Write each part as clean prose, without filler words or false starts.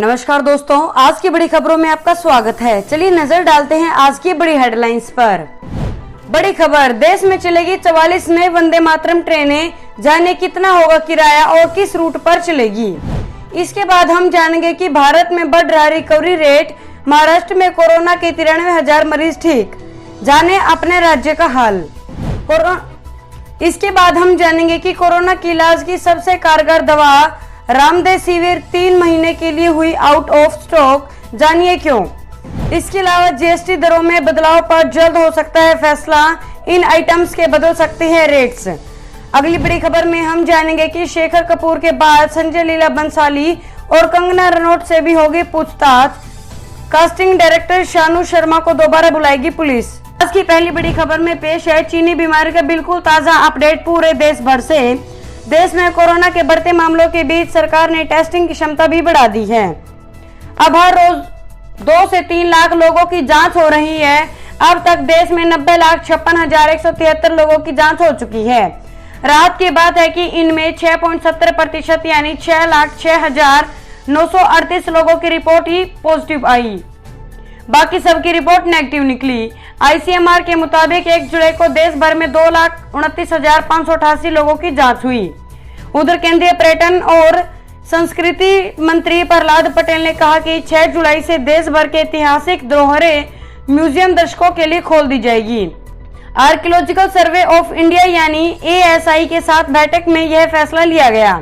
नमस्कार दोस्तों, आज की बड़ी खबरों में आपका स्वागत है। चलिए नजर डालते हैं आज की बड़ी हेडलाइंस पर। बड़ी खबर, देश में चलेगी 44 नई वंदे मातरम ट्रेनें, जाने कितना होगा किराया और किस रूट पर चलेगी। इसके बाद हम जानेंगे कि भारत में बढ़ रहा रिकवरी रेट, महाराष्ट्र में कोरोना के 93,000 मरीज ठीक, जाने अपने राज्य का हाल। इसके बाद हम जानेंगे कि कोरोना के इलाज की सबसे कारगर दवा रेमडेसिविर 3 महीने के लिए हुई आउट ऑफ स्टॉक, जानिए क्यों। इसके अलावा जीएसटी दरों में बदलाव पर जल्द हो सकता है फैसला, इन आइटम्स के बदल सकते हैं रेट्स। अगली बड़ी खबर में हम जानेंगे कि शेखर कपूर के बाद संजय लीला बंसाली और कंगना रनौत से भी होगी पूछताछ, कास्टिंग डायरेक्टर शानू शर्मा को दोबारा बुलाएगी पुलिस। आज की पहली बड़ी खबर में पेश है चीनी बीमारी का बिल्कुल ताजा अपडेट पूरे देश भर से। देश में कोरोना के बढ़ते मामलों के बीच सरकार ने टेस्टिंग की क्षमता भी बढ़ा दी है। अब हर रोज 2 से 3 लाख लोगों की जांच हो रही है। अब तक देश में 90,56,173 लोगों की जांच हो चुकी है। राहत की बात है कि इनमें 6.70% यानी 6,06,938 लोगों की रिपोर्ट ही पॉजिटिव आई, बाकी सबकी रिपोर्ट नेगेटिव निकली। आईसीएमआर के मुताबिक 1 जुलाई को देश भर में 2,29,588 लोगों की जांच हुई। उधर केंद्रीय पर्यटन और संस्कृति मंत्री प्रहलाद पटेल ने कहा कि 6 जुलाई से देश भर के ऐतिहासिक धरोहरें म्यूजियम दर्शकों के लिए खोल दी जाएगी। आर्कियोलॉजिकल सर्वे ऑफ इंडिया यानी एएसआई के साथ बैठक में यह फैसला लिया गया।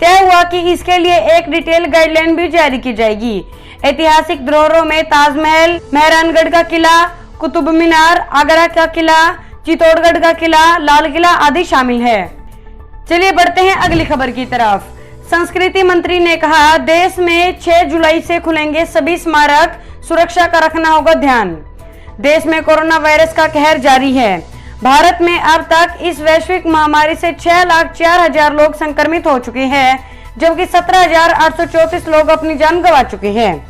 तय हुआ कि इसके लिए एक डिटेल गाइडलाइन भी जारी की जाएगी। ऐतिहासिक धरोहरों में ताजमहल, मेहरानगढ़ का किला, कुतुब मीनार, आगरा का किला, चित्तौड़गढ़ का किला, लाल किला आदि शामिल है। चलिए बढ़ते हैं अगली खबर की तरफ। संस्कृति मंत्री ने कहा, देश में 6 जुलाई से खुलेंगे सभी स्मारक, सुरक्षा का रखना होगा ध्यान। देश में कोरोना वायरस का कहर जारी है। भारत में अब तक इस वैश्विक महामारी से 6,04,000 लोग संक्रमित हो चुके हैं, जबकि 17,834 लोग अपनी जान गंवा चुके हैं।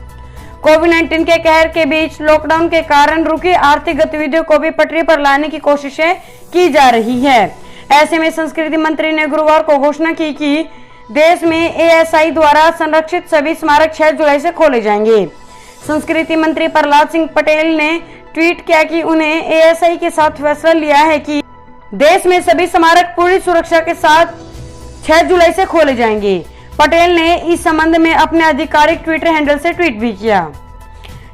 कोविड-19 के कहर के बीच लॉकडाउन के कारण रुकी आर्थिक गतिविधियों को भी पटरी पर लाने की कोशिशें की जा रही है। ऐसे में संस्कृति मंत्री ने गुरुवार को घोषणा की कि देश में एएसआई द्वारा संरक्षित सभी स्मारक 6 जुलाई से खोले जाएंगे। संस्कृति मंत्री प्रहलाद सिंह पटेल ने ट्वीट किया कि उन्हें एएसआई के साथ फैसला लिया है कि देश में सभी स्मारक पूरी सुरक्षा के साथ 6 जुलाई से खोले जाएंगे। पटेल ने इस संबंध में अपने आधिकारिक ट्विटर हैंडल से ट्वीट भी किया।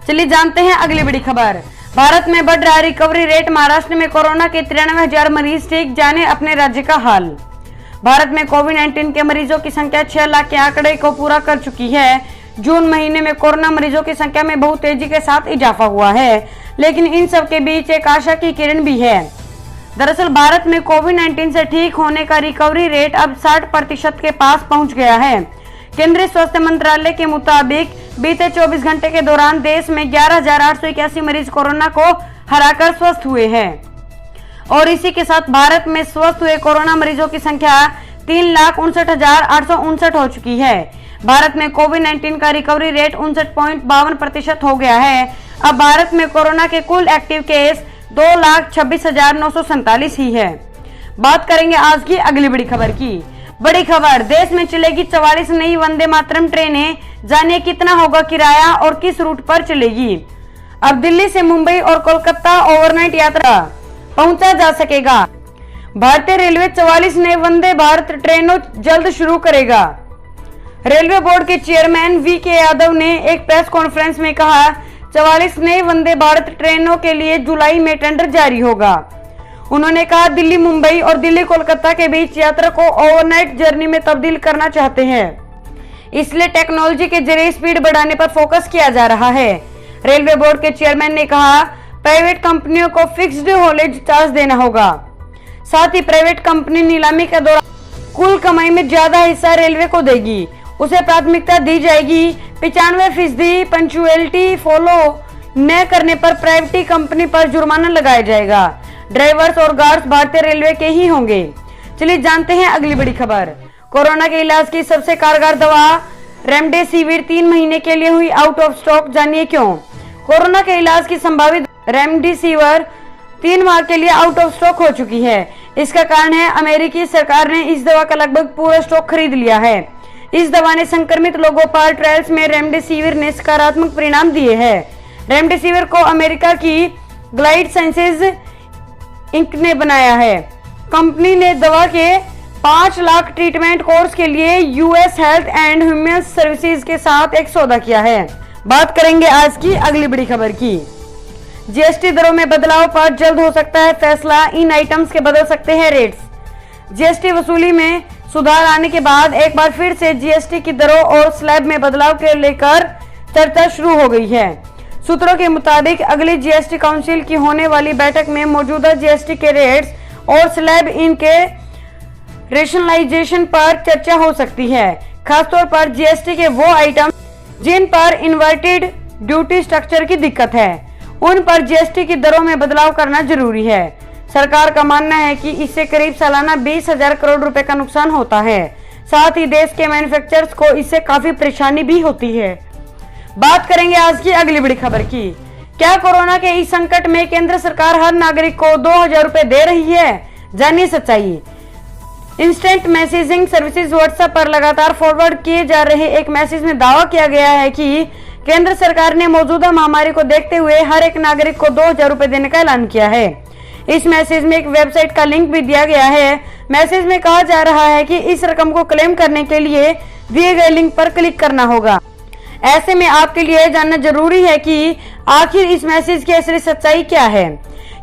चलिए जानते हैं अगली बड़ी खबर। भारत में बढ़ रहा रिकवरी रेट, महाराष्ट्र में कोरोना के 93,000 मरीज ठीक, जाने अपने राज्य का हाल। भारत में कोविड-19 के मरीजों की संख्या 6 लाख के आंकड़े को पूरा कर चुकी है। जून महीने में कोरोना मरीजों की संख्या में बहुत तेजी के साथ इजाफा हुआ है, लेकिन इन सब के बीच एक आशा की किरण भी है। दरअसल भारत में कोविड-19 से ठीक होने का रिकवरी रेट अब 60% के पास पहुंच गया है। केंद्रीय स्वास्थ्य मंत्रालय के मुताबिक बीते 24 घंटे के दौरान देश में 11,881 मरीज कोरोना को हराकर स्वस्थ हुए हैं और इसी के साथ भारत में स्वस्थ हुए कोरोना मरीजों की संख्या 3,59,859 हो चुकी है। भारत में कोविड-19 का रिकवरी रेट 59.52% हो गया है। अब भारत में कोरोना के कुल एक्टिव केस 2,26,947 ही है। बात करेंगे आज की अगली बड़ी खबर की। बड़ी खबर, देश में चलेगी 44 नई वंदे मातरम ट्रेनें, जानिए कितना होगा किराया और किस रूट पर चलेगी। अब दिल्ली से मुंबई और कोलकाता ओवरनाइट यात्रा पहुंचा जा सकेगा। भारतीय रेलवे 44 नए वंदे भारत ट्रेनों जल्द शुरू करेगा। रेलवे बोर्ड के चेयरमैन वीके यादव ने एक प्रेस कॉन्फ्रेंस में कहा, 44 नए वंदे भारत ट्रेनों के लिए जुलाई में टेंडर जारी होगा। उन्होंने कहा, दिल्ली मुंबई और दिल्ली कोलकाता के बीच यात्रा को ओवरनाइट जर्नी में तब्दील करना चाहते हैं, इसलिए टेक्नोलॉजी के जरिए स्पीड बढ़ाने पर फोकस किया जा रहा है। रेलवे बोर्ड के चेयरमैन ने कहा, प्राइवेट कंपनियों को फिक्स्ड हॉलेज चार्ज देना होगा। साथ ही प्राइवेट कंपनी नीलामी के दौरान कुल कमाई में ज्यादा हिस्सा रेलवे को देगी, उसे प्राथमिकता दी जाएगी। 95% पंक्चुअलिटी फॉलो न करने पर प्राइवेट कंपनी पर जुर्माना लगाया जाएगा। ड्राइवर्स और गार्ड्स भारतीय रेलवे के ही होंगे। चलिए जानते हैं अगली बड़ी खबर। कोरोना के इलाज की सबसे कारगर दवा रेमडेसिविर 3 महीने के लिए हुई आउट ऑफ स्टॉक, जानिए क्यों। कोरोना के इलाज की संभावित रेमडेसिविर 3 माह के लिए आउट ऑफ स्टॉक हो चुकी है। इसका कारण है अमेरिकी सरकार ने इस दवा का लगभग पूरा स्टॉक खरीद लिया है। इस दवा ने संक्रमित लोगों पर ट्रायल्स में रेमडेसिविर ने सकारात्मक परिणाम दिए हैं। रेमडेसिविर को अमेरिका की ग्लाइड साइंसेज इंक ने बनाया है। कंपनी ने दवा के 5 लाख ट्रीटमेंट कोर्स के लिए US health and human services के साथ एक सौदा किया है। बात करेंगे आज की अगली बड़ी खबर की। जीएसटी दरों में बदलाव पर जल्द हो सकता है फैसला, इन आइटम्स के बदल सकते हैं रेट्स। जीएसटी वसूली में सुधार आने के बाद एक बार फिर से जीएसटी की दरों और स्लैब में बदलाव के लेकर चर्चा शुरू हो गई है। सूत्रों के मुताबिक अगली जीएसटी काउंसिल की होने वाली बैठक में मौजूदा जीएसटी के रेट्स और स्लैब इनके रेशनलाइजेशन पर चर्चा हो सकती है। खासतौर पर जीएसटी के वो आइटम जिन पर इन्वर्टेड ड्यूटी स्ट्रक्चर की दिक्कत है, उन पर जीएसटी की दरों में बदलाव करना जरूरी है। सरकार का मानना है कि इससे करीब सालाना 20,000 करोड़ रुपए का नुकसान होता है। साथ ही देश के मैन्युफैक्चरर्स को इससे काफी परेशानी भी होती है। बात करेंगे आज की अगली बड़ी खबर की। क्या कोरोना के इस संकट में केंद्र सरकार हर नागरिक को 2,000 रुपए दे रही है? जानिए सच्चाई। इंस्टेंट मैसेजिंग सर्विसेज व्हाट्सएप पर लगातार फॉरवर्ड किए जा रहे एक मैसेज में दावा किया गया है कि केंद्र सरकार ने मौजूदा महामारी को देखते हुए हर एक नागरिक को 2,000 रुपए देने का ऐलान किया है। इस मैसेज में एक वेबसाइट का लिंक भी दिया गया है। मैसेज में कहा जा रहा है कि इस रकम को क्लेम करने के लिए दिए गए लिंक पर क्लिक करना होगा। ऐसे में आपके लिए जानना जरूरी है कि आखिर इस मैसेज की असली सच्चाई क्या है।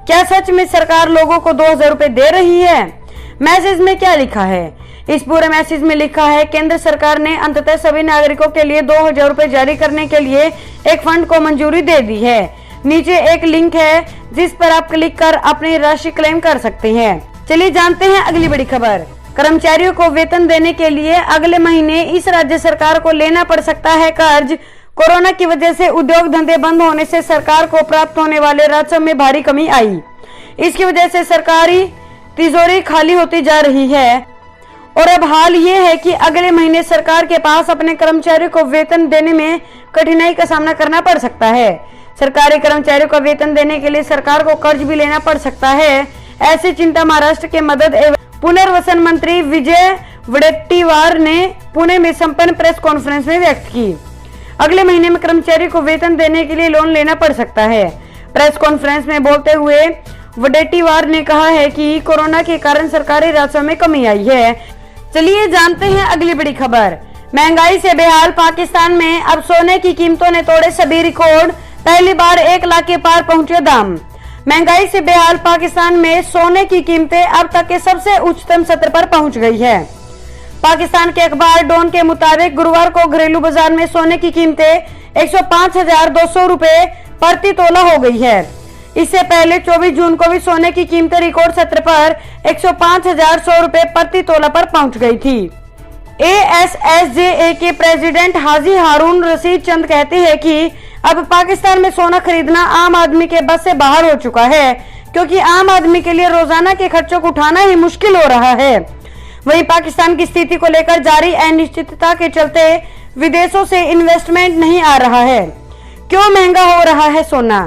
क्या सच में सरकार लोगों को 2,000 रुपए दे रही है? मैसेज में क्या लिखा है? इस पूरे मैसेज में लिखा है, केंद्र सरकार ने अंततः सभी नागरिकों के लिए 2,000 रुपए जारी करने के लिए एक फंड को मंजूरी दे दी है। नीचे एक लिंक है जिस पर आप क्लिक कर अपनी राशि क्लेम कर सकते हैं। चलिए जानते हैं अगली बड़ी खबर। कर्मचारियों को वेतन देने के लिए अगले महीने इस राज्य सरकार को लेना पड़ सकता है कर्ज। कोरोना की वजह से उद्योग धंधे बंद होने से सरकार को प्राप्त होने वाले राजस्व में भारी कमी आई। इसकी वजह से सरकारी तिजोरी खाली होती जा रही है और अब हाल ये है कि अगले महीने सरकार के पास अपने कर्मचारियों को वेतन देने में कठिनाई का सामना करना पड़ सकता है। सरकारी कर्मचारियों को वेतन देने के लिए सरकार को कर्ज भी लेना पड़ सकता है। ऐसी चिंता महाराष्ट्र के मदद एवं पुनर्वसन मंत्री विजय वडेट्टीवार ने पुणे में संपन्न प्रेस कॉन्फ्रेंस में व्यक्त की। अगले महीने में कर्मचारी को वेतन देने के लिए लोन लेना पड़ सकता है। प्रेस कॉन्फ्रेंस में बोलते हुए वडेट्टीवार ने कहा है कि कोरोना के कारण सरकारी राजस्व में कमी आई है। चलिए जानते हैं अगली बड़ी खबर। महंगाई से बेहाल पाकिस्तान में अब सोने की कीमतों ने तोड़े सभी रिकॉर्ड। पहली बार 1 लाख के पार पहुंचे दाम। महंगाई से बेहाल पाकिस्तान में सोने की कीमतें अब तक के सबसे उच्चतम स्तर पर पहुंच गई है। पाकिस्तान के अखबार डॉन के मुताबिक गुरुवार को घरेलू बाजार में सोने की कीमतें 105,200 रुपए प्रति तोला हो गई है। इससे पहले 24 जून को भी सोने की कीमतें रिकॉर्ड स्तर पर 105,100 रुपए प्रति तोला पर पहुंच गई थी। ASSJA के प्रेसिडेंट हाजी हारून रशीद चंद कहते हैं कि अब पाकिस्तान में सोना खरीदना आम आदमी के बस से बाहर हो चुका है, क्योंकि आम आदमी के लिए रोजाना के खर्चों को उठाना ही मुश्किल हो रहा है। वहीं पाकिस्तान की स्थिति को लेकर जारी अनिश्चितता के चलते विदेशों से इन्वेस्टमेंट नहीं आ रहा है। क्यों महंगा हो रहा है सोना?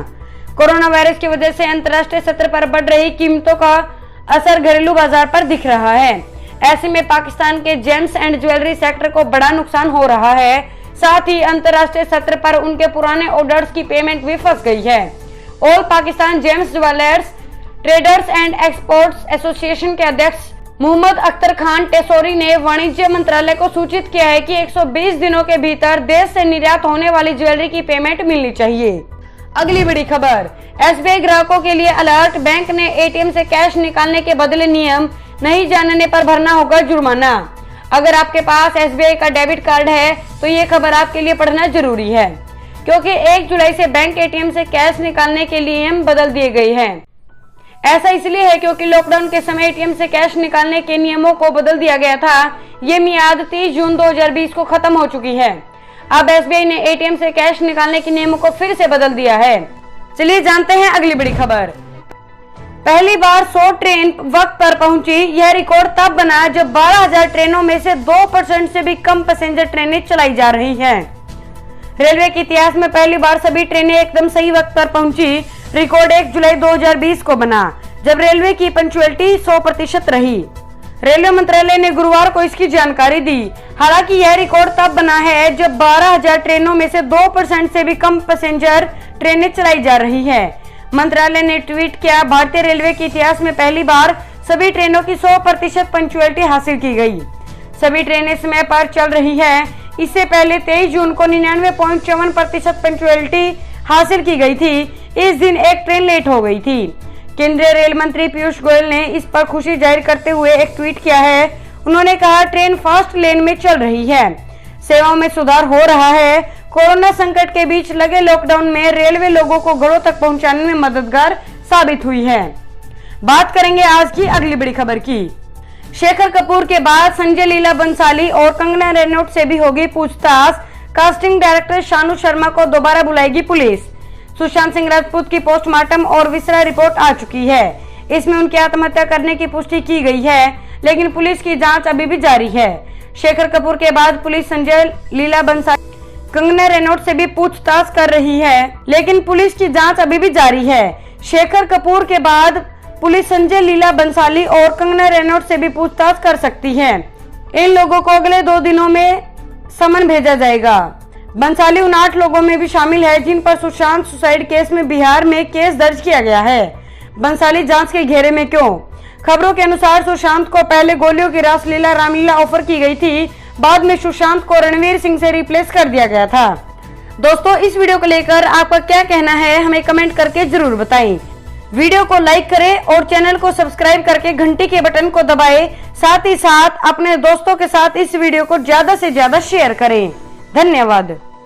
कोरोना वायरस की वजह से अंतर्राष्ट्रीय स्तर पर बढ़ रही कीमतों का असर घरेलू बाजार पर दिख रहा है। ऐसे में पाकिस्तान के जेम्स एंड ज्वेलरी सेक्टर को बड़ा नुकसान हो रहा है। साथ ही अंतर्राष्ट्रीय स्तर पर उनके पुराने ऑर्डर्स की पेमेंट भी फंस गई है। All Pakistan James jewellers traders and exports association के अध्यक्ष मोहम्मद अख्तर खान टेसोरी ने वाणिज्य मंत्रालय को सूचित किया है कि 120 दिनों के भीतर देश से निर्यात होने वाली ज्वेलरी की पेमेंट मिलनी चाहिए। अगली बड़ी खबर। एसबीआई ग्राहकों के लिए अलर्ट। बैंक ने एटीएम से कैश निकालने के बदले नियम नहीं जानने पर भरना होगा जुर्माना। अगर आपके पास एसबीआई का डेबिट कार्ड है तो ये खबर आपके लिए पढ़ना जरूरी है, क्योंकि 1 जुलाई से बैंक एटीएम से कैश निकालने के नियम बदल दिए गए हैं। ऐसा इसलिए है क्योंकि लॉकडाउन के समय एटीएम से कैश निकालने के नियमों को बदल दिया गया था। ये मियाद 30 जून 2020 को खत्म हो चुकी है। अब एसबीआई ने एटीएम से कैश निकालने के नियमों को फिर से बदल दिया है। चलिए जानते हैं अगली बड़ी खबर। पहली बार 100 ट्रेन वक्त पर पहुंची। यह रिकॉर्ड तब बना जब 12,000 ट्रेनों में से 2% से भी कम पैसेंजर ट्रेनें चलाई जा रही हैं। रेलवे के इतिहास में पहली बार सभी ट्रेनें एकदम सही वक्त पर पहुंची। रिकॉर्ड 1 जुलाई 2020 को बना, जब रेलवे की पंक्चुअलिटी 100% रही। रेलवे मंत्रालय ने गुरुवार को इसकी जानकारी दी। हालांकि यह रिकॉर्ड तब बना है जब 12,000 ट्रेनों में से 2% से भी कम पैसेंजर ट्रेनें चलाई जा रही है। मंत्रालय ने ट्वीट किया, भारतीय रेलवे के इतिहास में पहली बार सभी ट्रेनों की 100% पंक्चुअलिटी हासिल की गई। सभी ट्रेनें समय पर चल रही है। इससे पहले 23 जून को 99.54% पंक्चुअलिटी हासिल की गई थी। इस दिन एक ट्रेन लेट हो गई थी। केंद्रीय रेल मंत्री पीयूष गोयल ने इस पर खुशी जाहिर करते हुए एक ट्वीट किया है। उन्होंने कहा, ट्रेन फास्ट लेन में चल रही है, सेवाओं में सुधार हो रहा है। कोरोना संकट के बीच लगे लॉकडाउन में रेलवे लोगों को घरों तक पहुंचाने में मददगार साबित हुई है। बात करेंगे आज की अगली बड़ी खबर की। शेखर कपूर के बाद संजय लीला बंसाली और कंगना रनौत से भी होगी पूछताछ। कास्टिंग डायरेक्टर शानू शर्मा को दोबारा बुलाएगी पुलिस। सुशांत सिंह राजपूत की पोस्टमार्टम और विसरा रिपोर्ट आ चुकी है। इसमें उनकी आत्महत्या करने की पुष्टि की गई है, लेकिन पुलिस की जांच अभी भी जारी है। शेखर कपूर के बाद पुलिस संजय लीला बंसाली, कंगना रनौत से भी पूछताछ कर रही है, लेकिन पुलिस की जांच अभी भी जारी है। शेखर कपूर के बाद पुलिस संजय लीला बंसाली और कंगना रनौत से भी पूछताछ कर सकती है। इन लोगों को अगले 2 दिनों में समन भेजा जाएगा। बंसाली उन 8 लोगों में भी शामिल है जिन पर सुशांत सुसाइड केस में बिहार में केस दर्ज किया गया है। बंसाली जांच के घेरे में क्यों? खबरों के अनुसार सुशांत को पहले गोलियों की रासलीला रामलीला ऑफर की गई थी, बाद में सुशांत को रणवीर सिंह से रिप्लेस कर दिया गया था। दोस्तों, इस वीडियो को लेकर आपका क्या कहना है, हमें कमेंट करके जरूर बताएं। वीडियो को लाइक करें और चैनल को सब्सक्राइब करके घंटी के बटन को दबाएं। साथ ही साथ अपने दोस्तों के साथ इस वीडियो को ज्यादा से ज्यादा शेयर करें। धन्यवाद।